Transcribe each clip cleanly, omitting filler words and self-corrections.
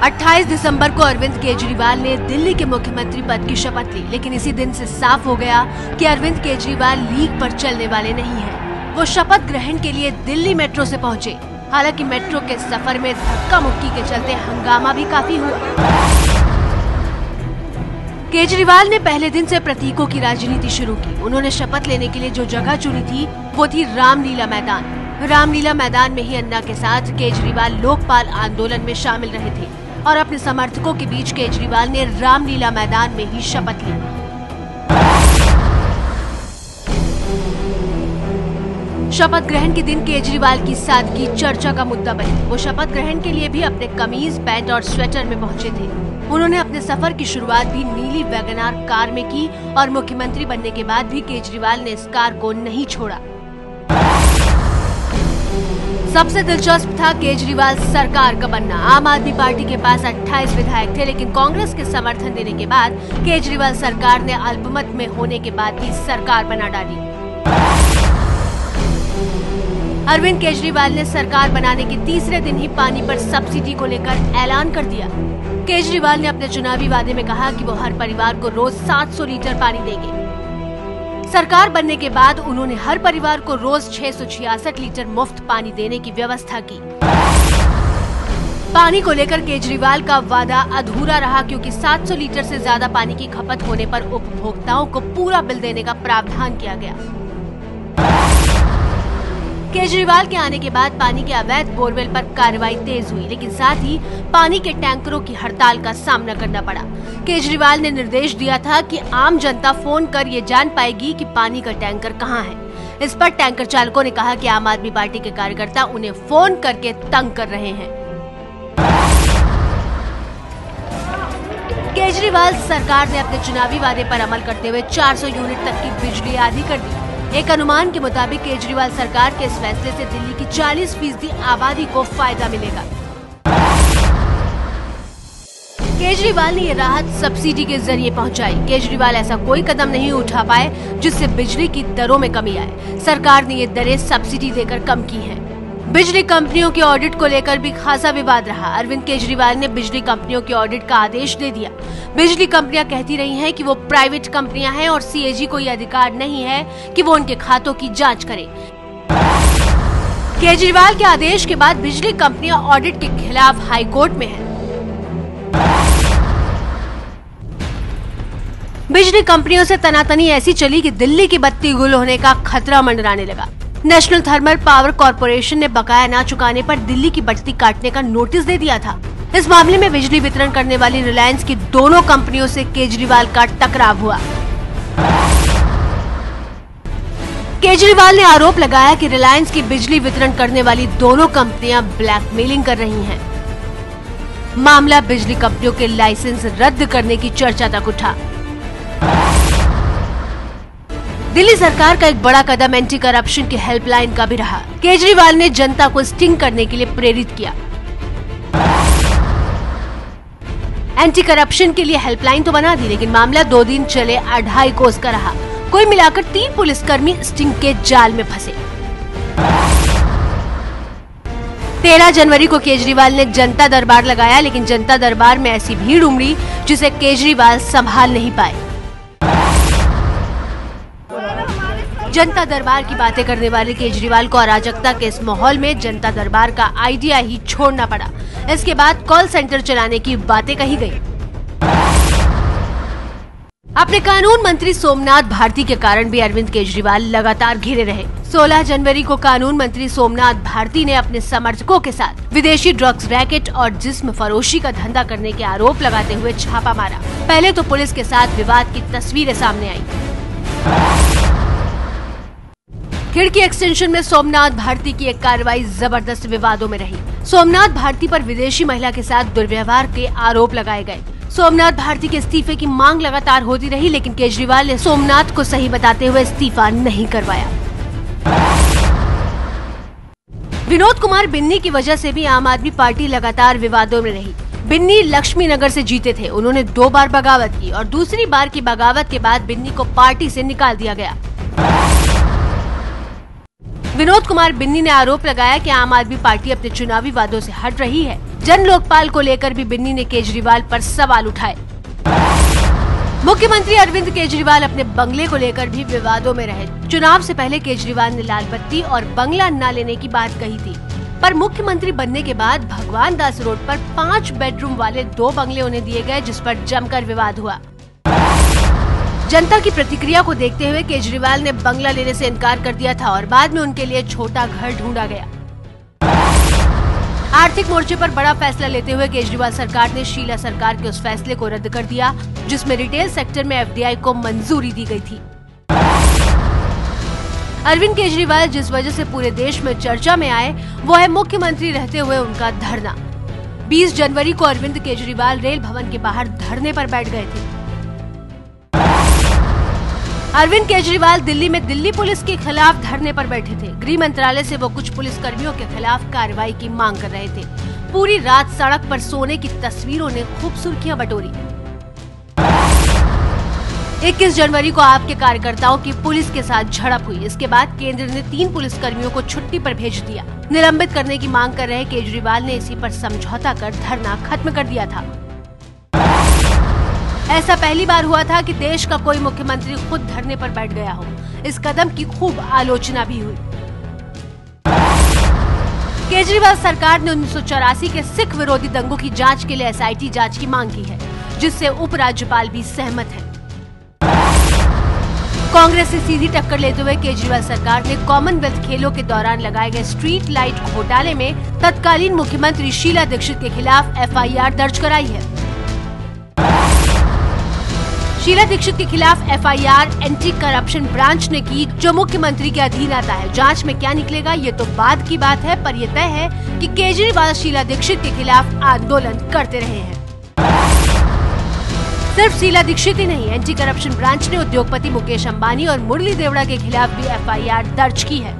28 दिसंबर को अरविंद केजरीवाल ने दिल्ली के मुख्यमंत्री पद की शपथ ली, लेकिन इसी दिन से साफ हो गया कि अरविंद केजरीवाल लीक पर चलने वाले नहीं हैं। वो शपथ ग्रहण के लिए दिल्ली मेट्रो से पहुंचे। हालांकि मेट्रो के सफर में धक्का मुक्की के चलते हंगामा भी काफी हुआ। केजरीवाल ने पहले दिन से प्रतीकों की राजनीति शुरू की। उन्होंने शपथ लेने के लिए जो जगह चुनी थी वो थी रामलीला मैदान। रामलीला मैदान में ही अन्ना के साथ केजरीवाल लोकपाल आंदोलन में शामिल रहे थे और अपने समर्थकों के बीच केजरीवाल ने रामलीला मैदान में ही शपथ ली। शपथ ग्रहण के दिन केजरीवाल की सादगी चर्चा का मुद्दा बनी। वो शपथ ग्रहण के लिए भी अपने कमीज, पैंट और स्वेटर में पहुंचे थे। उन्होंने अपने सफर की शुरुआत भी नीली वैगनार कार में की और मुख्यमंत्री बनने के बाद भी केजरीवाल ने इस कार को नहीं छोड़ा। सबसे दिलचस्प था केजरीवाल सरकार का बनना। आम आदमी पार्टी के पास 28 विधायक थे, लेकिन कांग्रेस के समर्थन देने के बाद केजरीवाल सरकार ने अल्पमत में होने के बाद भी सरकार बना डाली। अरविंद केजरीवाल ने सरकार बनाने के तीसरे दिन ही पानी पर सब्सिडी को लेकर ऐलान कर दिया। केजरीवाल ने अपने चुनावी वादे में कहा कि वो हर परिवार को रोज 700 लीटर पानी देंगे। सरकार बनने के बाद उन्होंने हर परिवार को रोज 666 लीटर मुफ्त पानी देने की व्यवस्था की। पानी को लेकर केजरीवाल का वादा अधूरा रहा, क्योंकि 700 लीटर से ज्यादा पानी की खपत होने पर उपभोक्ताओं को पूरा बिल देने का प्रावधान किया गया। केजरीवाल के आने के बाद पानी के अवैध बोरवेल पर कार्रवाई तेज हुई, लेकिन साथ ही पानी के टैंकरों की हड़ताल का सामना करना पड़ा। केजरीवाल ने निर्देश दिया था कि आम जनता फोन कर ये जान पाएगी कि पानी का टैंकर कहां है। इस पर टैंकर चालकों ने कहा कि आम आदमी पार्टी के कार्यकर्ता उन्हें फोन करके तंग कर रहे हैं। केजरीवाल सरकार ने अपने चुनावी वादे पर अमल करते हुए 400 यूनिट तक की बिजली आधी कर दी। एक अनुमान के मुताबिक केजरीवाल सरकार के इस फैसले से दिल्ली की 40% आबादी को फायदा मिलेगा। केजरीवाल ने ये राहत सब्सिडी के जरिए पहुंचाई। केजरीवाल ऐसा कोई कदम नहीं उठा पाए जिससे बिजली की दरों में कमी आए। सरकार ने ये दरें सब्सिडी देकर कम की हैं। बिजली कंपनियों के ऑडिट को लेकर भी खासा विवाद रहा। अरविंद केजरीवाल ने बिजली कंपनियों के ऑडिट का आदेश दे दिया। बिजली कंपनियां कहती रही हैं कि वो प्राइवेट कंपनियां हैं और सीएजी को ये अधिकार नहीं है कि वो उनके खातों की जांच करे। केजरीवाल के आदेश के बाद बिजली कंपनियां ऑडिट के खिलाफ हाईकोर्ट में हैं। बिजली कंपनियों से तनातनी ऐसी चली कि दिल्ली की बत्ती गुल होने का खतरा मंडराने लगा। नेशनल थर्मल पावर कॉर्पोरेशन ने बकाया न चुकाने पर दिल्ली की बत्ती काटने का नोटिस दे दिया था। इस मामले में बिजली वितरण करने वाली रिलायंस की दोनों कंपनियों से केजरीवाल का टकराव हुआ। केजरीवाल ने आरोप लगाया कि रिलायंस की बिजली वितरण करने वाली दोनों कंपनियां ब्लैकमेलिंग कर रही हैं। मामला बिजली कंपनियों के लाइसेंस रद्द करने की चर्चा तक उठा। दिल्ली सरकार का एक बड़ा कदम एंटी करप्शन की हेल्पलाइन का भी रहा। केजरीवाल ने जनता को स्टिंग करने के लिए प्रेरित किया। एंटी करप्शन के लिए हेल्पलाइन तो बना दी, लेकिन मामला 2 दिन चले 2.5 कोस का रहा। कोई मिलाकर 3 पुलिसकर्मी स्टिंग के जाल में फंसे। 13 जनवरी को केजरीवाल ने जनता दरबार लगाया, लेकिन जनता दरबार में ऐसी भीड़ उमड़ी जिसे केजरीवाल संभाल नहीं पाए। जनता दरबार की बातें करने वाले केजरीवाल को अराजकता के इस माहौल में जनता दरबार का आइडिया ही छोड़ना पड़ा। इसके बाद कॉल सेंटर चलाने की बातें कही गई। अपने कानून मंत्री सोमनाथ भारती के कारण भी अरविंद केजरीवाल लगातार घिरे रहे। 16 जनवरी को कानून मंत्री सोमनाथ भारती ने अपने समर्थकों के साथ विदेशी ड्रग्स रैकेट और जिस्म फरोशी का धंधा करने के आरोप लगाते हुए छापा मारा। पहले तो पुलिस के साथ विवाद की तस्वीरें सामने आई। खिड़की एक्सटेंशन में सोमनाथ भारती की एक कार्रवाई जबरदस्त विवादों में रही। सोमनाथ भारती पर विदेशी महिला के साथ दुर्व्यवहार के आरोप लगाए गए। सोमनाथ भारती के इस्तीफे की मांग लगातार होती रही, लेकिन केजरीवाल ने सोमनाथ को सही बताते हुए इस्तीफा नहीं करवाया। विनोद कुमार बिन्नी की वजह से भी आम आदमी पार्टी लगातार विवादों में रही। बिन्नी लक्ष्मी नगर से जीते थे। उन्होंने 2 बार बगावत की और दूसरी बार की बगावत के बाद बिन्नी को पार्टी से निकाल दिया गया। विनोद कुमार बिन्नी ने आरोप लगाया कि आम आदमी पार्टी अपने चुनावी वादों से हट रही है। जन लोकपाल को लेकर भी बिन्नी ने केजरीवाल पर सवाल उठाए। मुख्यमंत्री अरविंद केजरीवाल अपने बंगले को लेकर भी विवादों में रहे। चुनाव से पहले केजरीवाल ने लाल बत्ती और बंगला न लेने की बात कही थी, पर मुख्यमंत्री बनने के बाद भगवान दास रोड पर 5 बेडरूम वाले 2 बंगले उन्हें दिए गए, जिस पर जमकर विवाद हुआ। जनता की प्रतिक्रिया को देखते हुए केजरीवाल ने बंगला लेने से इनकार कर दिया था और बाद में उनके लिए छोटा घर ढूंढा गया। आर्थिक मोर्चे पर बड़ा फैसला लेते हुए केजरीवाल सरकार ने शीला सरकार के उस फैसले को रद्द कर दिया जिसमें रिटेल सेक्टर में एफडीआई को मंजूरी दी गई थी। अरविंद केजरीवाल जिस वजह से पूरे देश में चर्चा में आए वो है मुख्यमंत्री रहते हुए उनका धरना। 20 जनवरी को अरविंद केजरीवाल रेल भवन के बाहर धरने पर बैठ गए थे। अरविंद केजरीवाल दिल्ली में दिल्ली पुलिस के खिलाफ धरने पर बैठे थे। गृह मंत्रालय से वो कुछ पुलिस कर्मियों के खिलाफ कार्रवाई की मांग कर रहे थे। पूरी रात सड़क पर सोने की तस्वीरों ने खूब सुर्खियां बटोरी। 21 जनवरी को आपके कार्यकर्ताओं की पुलिस के साथ झड़प हुई। इसके बाद केंद्र ने 3 पुलिस कर्मियों को छुट्टी पर भेज दिया। निलंबित करने की मांग कर रहे केजरीवाल ने इसी पर समझौता कर धरना खत्म कर दिया था। ऐसा पहली बार हुआ था कि देश का कोई मुख्यमंत्री खुद धरने पर बैठ गया हो। इस कदम की खूब आलोचना भी हुई। केजरीवाल सरकार ने 1984 के सिख विरोधी दंगों की जांच के लिए एसआईटी जांच की मांग की है, जिससे उपराज्यपाल भी सहमत है। कांग्रेस से सीधी टक्कर लेते हुए केजरीवाल सरकार ने कॉमनवेल्थ खेलों के दौरान लगाए गए स्ट्रीट लाइट घोटाले में तत्कालीन मुख्यमंत्री शीला दीक्षित के खिलाफ एफआईआर दर्ज कराई है। शीला दीक्षित के खिलाफ एफआईआर एंटी करप्शन ब्रांच ने की, जो मुख्यमंत्री के अधीन आता है। जांच में क्या निकलेगा ये तो बाद की बात है, पर यह तय है कि केजरीवाल शीला दीक्षित के खिलाफ आंदोलन करते रहे हैं। सिर्फ शीला दीक्षित ही नहीं, एंटी करप्शन ब्रांच ने उद्योगपति मुकेश अंबानी और मुरली देवड़ा के खिलाफ भी एफआईआर दर्ज की है।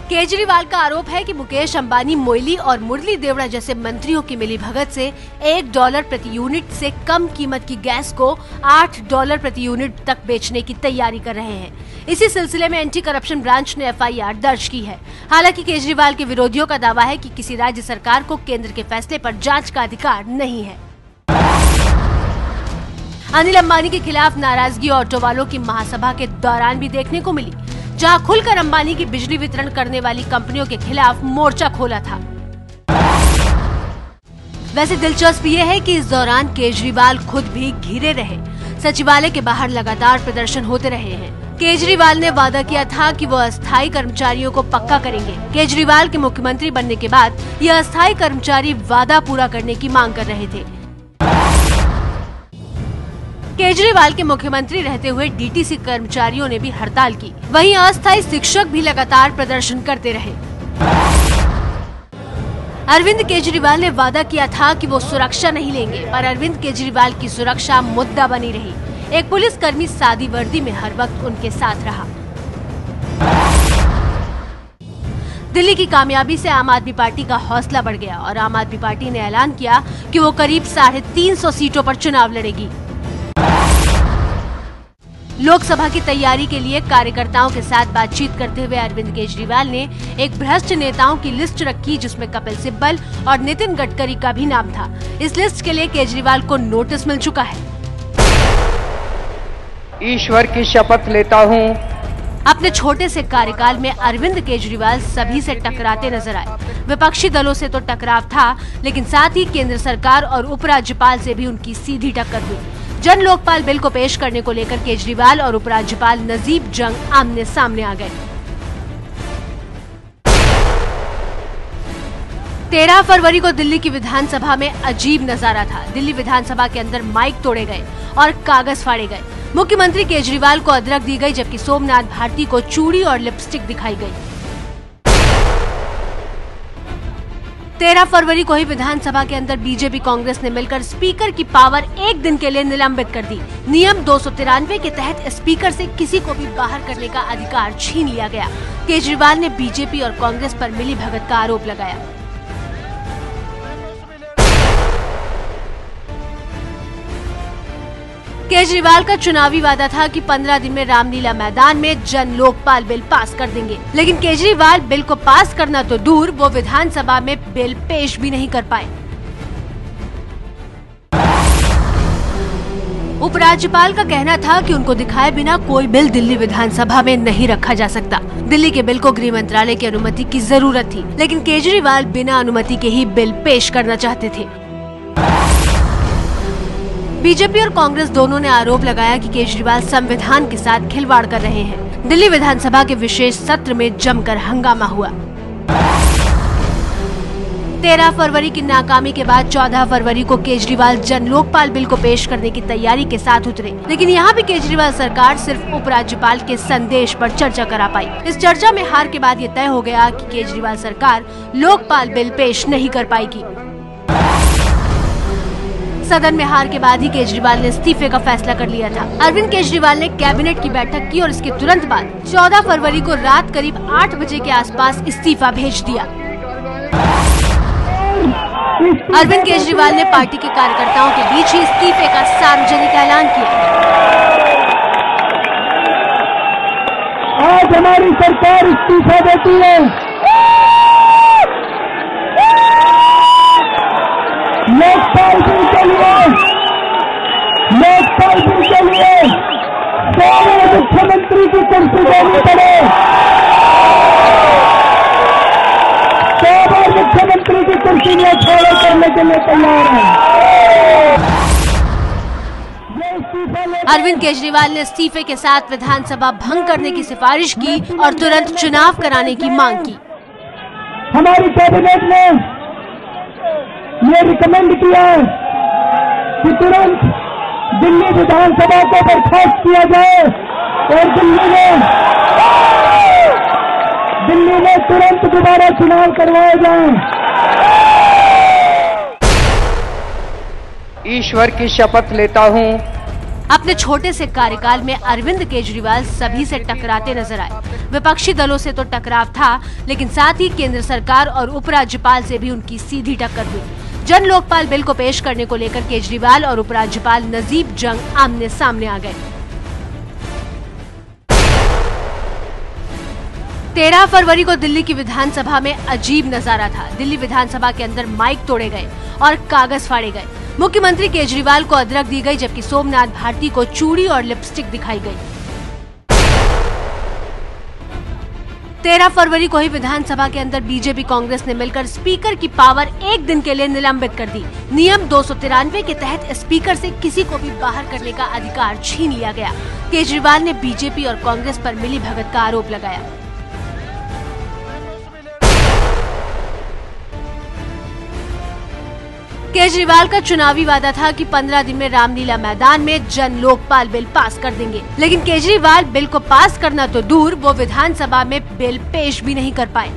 केजरीवाल का आरोप है कि मुकेश अंबानी, मोइली और मुरली देवड़ा जैसे मंत्रियों की मिलीभगत से $1 प्रति यूनिट से कम कीमत की गैस को $8 प्रति यूनिट तक बेचने की तैयारी कर रहे हैं। इसी सिलसिले में एंटी करप्शन ब्रांच ने एफआईआर दर्ज की है। हालांकि केजरीवाल के विरोधियों का दावा है कि किसी राज्य सरकार को केंद्र के फैसले पर जांच का अधिकार नहीं है। अनिल अंबानी के खिलाफ नाराजगी ऑटो वालों की महासभा के दौरान भी देखने को मिली, जहां खुलकर अंबानी की बिजली वितरण करने वाली कंपनियों के खिलाफ मोर्चा खोला था। वैसे दिलचस्प ये है कि इस दौरान केजरीवाल खुद भी घिरे रहे। सचिवालय के बाहर लगातार प्रदर्शन होते रहे हैं। केजरीवाल ने वादा किया था कि वो अस्थायी कर्मचारियों को पक्का करेंगे। केजरीवाल के मुख्यमंत्री बनने के बाद ये अस्थायी कर्मचारी वादा पूरा करने की मांग कर रहे थे। केजरीवाल के मुख्यमंत्री रहते हुए डीटीसी कर्मचारियों ने भी हड़ताल की। वहीं अस्थायी शिक्षक भी लगातार प्रदर्शन करते रहे। अरविंद केजरीवाल ने वादा किया था कि वो सुरक्षा नहीं लेंगे, पर अरविंद केजरीवाल की सुरक्षा मुद्दा बनी रही। एक पुलिसकर्मी सादी वर्दी में हर वक्त उनके साथ रहा। दिल्ली की कामयाबी से आम आदमी पार्टी का हौसला बढ़ गया और आम आदमी पार्टी ने ऐलान किया कि वो करीब 350 सीटों पर चुनाव लड़ेगी। लोकसभा की तैयारी के लिए कार्यकर्ताओं के साथ बातचीत करते हुए अरविंद केजरीवाल ने एक भ्रष्ट नेताओं की लिस्ट रखी, जिसमें कपिल सिब्बल और नितिन गडकरी का भी नाम था। इस लिस्ट के लिए केजरीवाल को नोटिस मिल चुका है। ईश्वर की शपथ लेता हूँ। अपने छोटे से कार्यकाल में अरविंद केजरीवाल सभी से टकराते नजर आए। विपक्षी दलों से तो टकराव था, लेकिन साथ ही केंद्र सरकार और उपराज्यपाल से भी उनकी सीधी टक्कर हुई। जन लोकपाल बिल को पेश करने को लेकर केजरीवाल और उपराज्यपाल नजीब जंग आमने सामने आ गए। 13 फरवरी को दिल्ली की विधानसभा में अजीब नजारा था। दिल्ली विधानसभा के अंदर माइक तोड़े गए और कागज फाड़े गए। मुख्यमंत्री केजरीवाल को अदरक दी गई, जबकि सोमनाथ भारती को चूड़ी और लिपस्टिक दिखाई गई। 13 फरवरी को ही विधानसभा के अंदर बीजेपी कांग्रेस ने मिलकर स्पीकर की पावर एक दिन के लिए निलंबित कर दी। नियम 293 के तहत स्पीकर से किसी को भी बाहर करने का अधिकार छीन लिया गया। केजरीवाल ने बीजेपी और कांग्रेस पर मिलीभगत का आरोप लगाया। केजरीवाल का चुनावी वादा था कि 15 दिन में रामलीला मैदान में जन लोकपाल बिल पास कर देंगे, लेकिन केजरीवाल बिल को पास करना तो दूर, वो विधानसभा में बिल पेश भी नहीं कर पाए। उपराज्यपाल का कहना था कि उनको दिखाए बिना कोई बिल दिल्ली विधानसभा में नहीं रखा जा सकता। दिल्ली के बिल को गृह मंत्रालय की अनुमति की जरूरत थी, लेकिन केजरीवाल बिना अनुमति के ही बिल पेश करना चाहते थे। बीजेपी और कांग्रेस दोनों ने आरोप लगाया कि केजरीवाल संविधान के साथ खिलवाड़ कर रहे हैं। दिल्ली विधानसभा के विशेष सत्र में जमकर हंगामा हुआ। 13 फरवरी की नाकामी के बाद 14 फरवरी को केजरीवाल जन लोकपाल बिल को पेश करने की तैयारी के साथ उतरे, लेकिन यहाँ भी केजरीवाल सरकार सिर्फ उपराज्यपाल के संदेश पर चर्चा करा पाई। इस चर्चा में हार के बाद ये तय हो गया कि केजरीवाल सरकार लोकपाल बिल पेश नहीं कर पाएगी। सदन में हार के बाद ही केजरीवाल ने इस्तीफे का फैसला कर लिया था। अरविंद केजरीवाल ने कैबिनेट की बैठक की और इसके तुरंत बाद 14 फरवरी को रात करीब 8 बजे के आसपास इस्तीफा भेज दिया। अरविंद केजरीवाल ने पार्टी के कार्यकर्ताओं के बीच ही इस्तीफे का सार्वजनिक ऐलान किया। आज हमारी सरकार इस्तीफा देती है। लोकपाल बिल के लिए सारे मुख्यमंत्री की कुर्सी देनी पड़े, सारे मुख्यमंत्री की कुर्सी में छोड़े करने के लिए तैयार है। अरविंद केजरीवाल ने इस्तीफे के साथ विधानसभा भंग करने की सिफारिश की और तुरंत चुनाव कराने की मांग की। हमारी कैबिनेट ने ये रिकमेंड किया कि तुरंत दिल्ली विधानसभा को बर्खास्त किया जाए और दिल्ली में तुरंत दोबारा चुनाव करवाए जाएं। ईश्वर की शपथ लेता हूँ। अपने छोटे से कार्यकाल में अरविंद केजरीवाल सभी से टकराते नजर आए। विपक्षी दलों से तो टकराव था, लेकिन साथ ही केंद्र सरकार और उपराज्यपाल से भी उनकी सीधी टक्कर हुई। जन लोकपाल बिल को पेश करने को लेकर केजरीवाल और उपराज्यपाल नजीब जंग आमने सामने आ गए। 13 फरवरी को दिल्ली की विधानसभा में अजीब नजारा था। दिल्ली विधानसभा के अंदर माइक तोड़े गए और कागज फाड़े गए। मुख्यमंत्री केजरीवाल को अदरक दी गई, जबकि सोमनाथ भारती को चूड़ी और लिपस्टिक दिखाई गई। 13 फरवरी को ही विधानसभा के अंदर बीजेपी कांग्रेस ने मिलकर स्पीकर की पावर एक दिन के लिए निलंबित कर दी। नियम 293 के तहत स्पीकर से किसी को भी बाहर करने का अधिकार छीन लिया गया। केजरीवाल ने बीजेपी और कांग्रेस पर मिलीभगत का आरोप लगाया। केजरीवाल का चुनावी वादा था कि 15 दिन में रामलीला मैदान में जन लोकपाल बिल पास कर देंगे, लेकिन केजरीवाल बिल को पास करना तो दूर, वो विधानसभा में बिल पेश भी नहीं कर पाए।